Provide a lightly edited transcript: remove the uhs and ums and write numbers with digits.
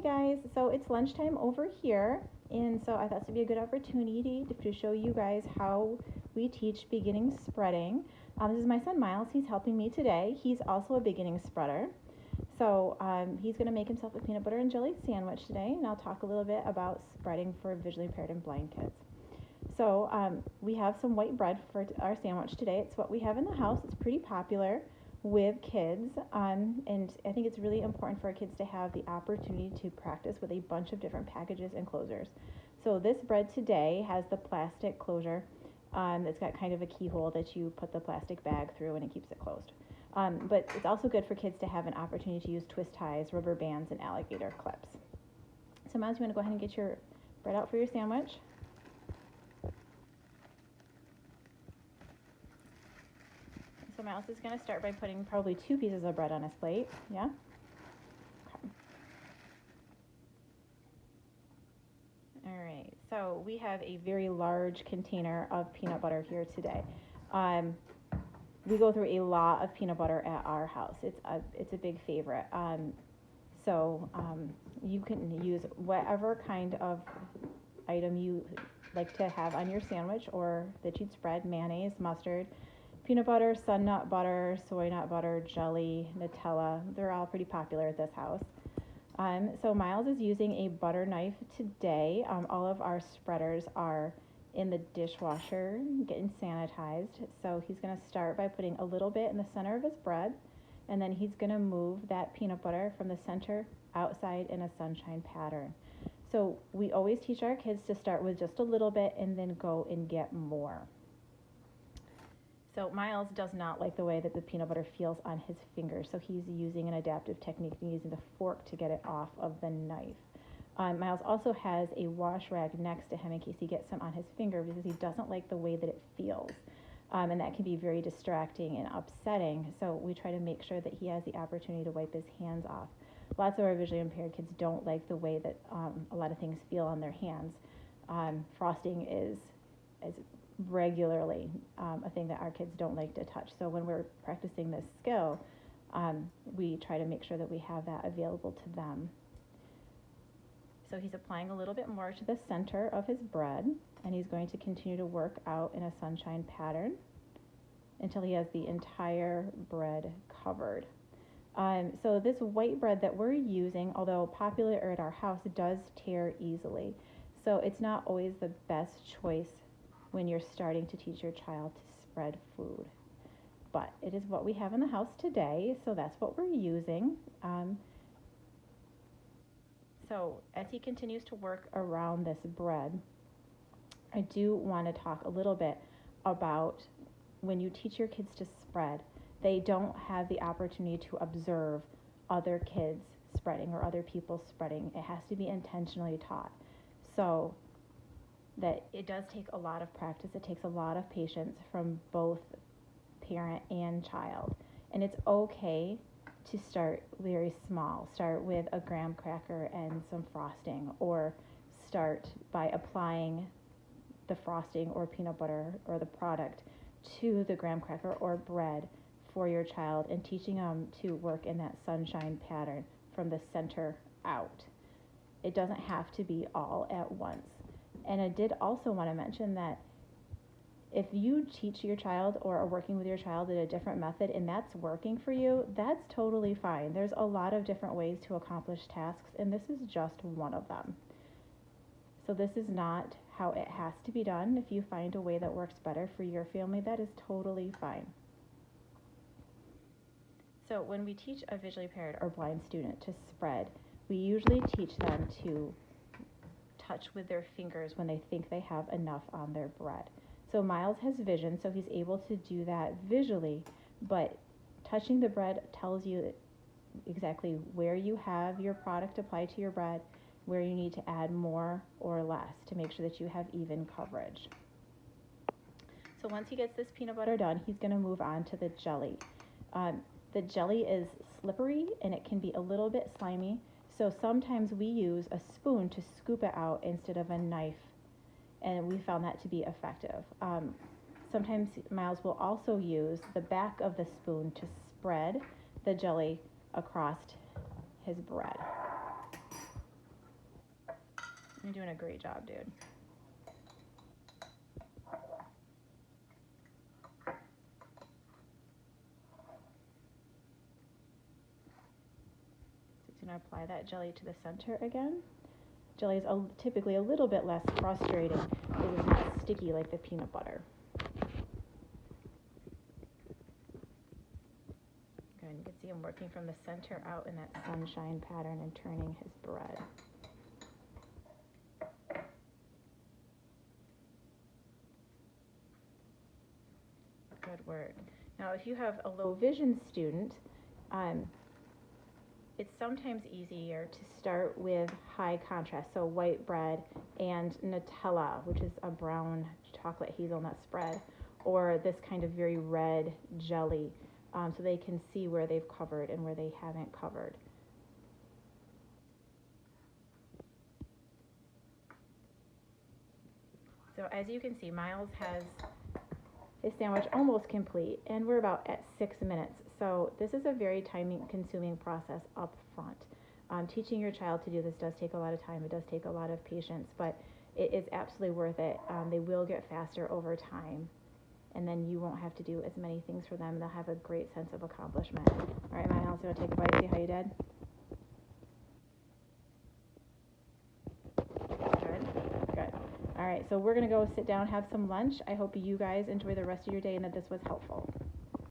guys, so it's lunchtime over here, and so I thought this would be a good opportunity to show you guys how we teach beginning spreading. This is my son Miles. He's helping me today. He's also a beginning spreader. So he's going to make himself a peanut butter and jelly sandwich today, and I'll talk a little bit about spreading for visually impaired and blind kids. So we have some white bread for our sandwich today. It's what we have in the house. It's pretty popular with kids, and I think it's really important for our kids to have the opportunity to practice with a bunch of different packages and closures. So this bread today has the plastic closure that's got kind of a keyhole that you put the plastic bag through and it keeps it closed. But it's also good for kids to have an opportunity to use twist ties, rubber bands, and alligator clips. So Miles, you want to go ahead and get your bread out for your sandwich? So Miles is going to start by putting probably 2 pieces of bread on his plate. Yeah? Okay. All right. So we have a very large container of peanut butter here today. We go through a lot of peanut butter at our house. It's a big favorite. So you can use whatever kind of item you like to have on your sandwich or that you'd spread: mayonnaise, mustard, peanut butter, sun nut butter, soy nut butter, jelly, Nutella. They're all pretty popular at this house. So Miles is using a butter knife today. All of our spreaders are in the dishwasher getting sanitized. So he's going to start by putting a little bit in the center of his bread, and then he's going to move that peanut butter from the center outside in a sunshine pattern. So we always teach our kids to start with just a little bit and then go and get more. So Miles does not like the way that the peanut butter feels on his fingers, so he's using an adaptive technique and using the fork to get it off of the knife. Miles also has a wash rag next to him in case he gets some on his finger because he doesn't like the way that it feels. And that can be very distracting and upsetting, so we try to make sure that he has the opportunity to wipe his hands off. Lots of our visually impaired kids don't like the way that a lot of things feel on their hands. Frosting is regularly a thing that our kids don't like to touch. So when we're practicing this skill, we try to make sure that we have that available to them. So he's applying a little bit more to the center of his bread, and he's going to continue to work out in a sunshine pattern until he has the entire bread covered. So this white bread that we're using, although popular at our house, does tear easily. So it's not always the best choice when you're starting to teach your child to spread food. But it is what we have in the house today, so that's what we're using. So as he continues to work around this bread, I do want to talk a little bit about when you teach your kids to spread, they don't have the opportunity to observe other kids spreading or other people spreading. It has to be intentionally taught. So that it does take a lot of practice. It takes a lot of patience from both parent and child. And it's okay to start very small. Start with a graham cracker and some frosting, or start by applying the frosting or peanut butter or the product to the graham cracker or bread for your child and teaching them to work in that sunshine pattern from the center out. It doesn't have to be all at once. And I did also want to mention that if you teach your child or are working with your child in a different method and that's working for you, that's totally fine. There's a lot of different ways to accomplish tasks, and this is just one of them. So this is not how it has to be done. If you find a way that works better for your family, that is totally fine. So when we teach a visually impaired or blind student to spread, we usually teach them to touch with their fingers when they think they have enough on their bread. So Miles has vision, so he's able to do that visually, but touching the bread tells you exactly where you have your product applied to your bread, where you need to add more or less to make sure that you have even coverage. So once he gets this peanut butter done, he's going to move on to the jelly. The jelly is slippery and it can be a little bit slimy, so sometimes we use a spoon to scoop it out instead of a knife, and we found that to be effective. Sometimes Miles will also use the back of the spoon to spread the jelly across his bread. You're doing a great job, dude. So you're going to apply that jelly to the center again. Jelly is typically a little bit less frustrating because it's not sticky like the peanut butter. Good. You can see him working from the center out in that sunshine pattern and turning his bread. Good work. Now, if you have a low vision student, it's sometimes easier to start with high contrast, so white bread and Nutella, which is a brown chocolate hazelnut spread, or this kind of very red jelly, so they can see where they've covered and where they haven't covered. So as you can see, Miles has his sandwich almost complete, and we're about at 6 minutes. So this is a very time-consuming process up front. Teaching your child to do this does take a lot of time. It does take a lot of patience, but it is absolutely worth it. They will get faster over time, and then you won't have to do as many things for them. They'll have a great sense of accomplishment. All right, Miles, you want to take a bite, see how you did? Good. All right, so we're going to go sit down, have some lunch. I hope you guys enjoy the rest of your day and that this was helpful.